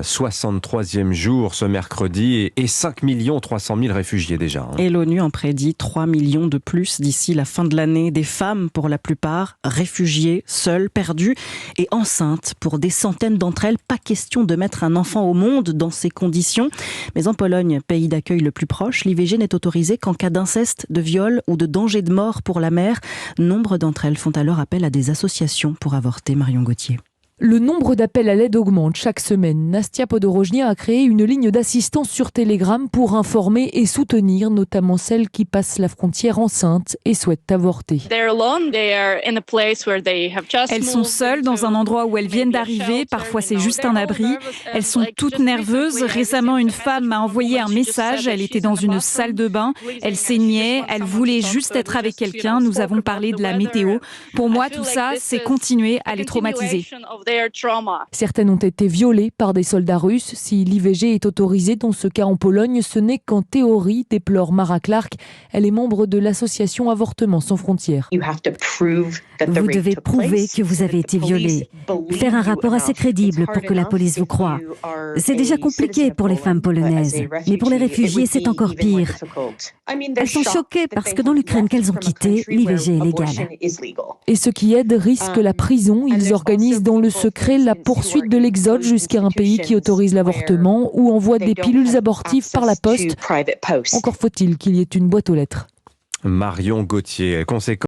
63e jour ce mercredi et 5 300 000 réfugiés déjà. Et l'ONU en prédit 3 millions de plus d'ici la fin de l'année. Des femmes pour la plupart, réfugiées, seules, perdues et enceintes. Pour des centaines d'entre elles, pas question de mettre un enfant au monde dans ces conditions. Mais en Pologne, pays d'accueil le plus proche, l'IVG n'est autorisée qu'en cas d'inceste, de viol ou de danger de mort pour la mère. Nombre d'entre elles font alors appel à des associations pour avorter. Marion Gauthier. Le nombre d'appels à l'aide augmente chaque semaine. Nastia Podorojnia a créé une ligne d'assistance sur Telegram pour informer et soutenir notamment celles qui passent la frontière enceintes et souhaitent avorter. Elles sont seules dans un endroit où elles viennent d'arriver. Parfois c'est juste un abri. Elles sont toutes nerveuses. Récemment, une femme m'a envoyé un message. Elle était dans une salle de bain. Elle saignait. Elle voulait juste être avec quelqu'un. Nous avons parlé de la météo. Pour moi, tout ça, c'est continuer à les traumatiser. Certaines ont été violées par des soldats russes. Si l'IVG est autorisée dans ce cas en Pologne, ce n'est qu'en théorie, déplore Mara Clark. Elle est membre de l'association Avortement sans frontières. Vous devez prouver que vous avez été violée. Faire un rapport assez crédible pour que la police vous croie. C'est déjà compliqué pour les femmes polonaises. Mais pour les réfugiés, c'est encore pire. Elles sont choquées parce que dans l'Ukraine qu'elles ont quittée, l'IVG est légal. Et ceux qui aident risquent la prison. Ils organisent dans le secret la poursuite de l'exode jusqu'à un pays qui autorise l'avortement ou envoie des pilules abortives par la poste. Encore faut-il qu'il y ait une boîte aux lettres. Marion Gauthier, conséquence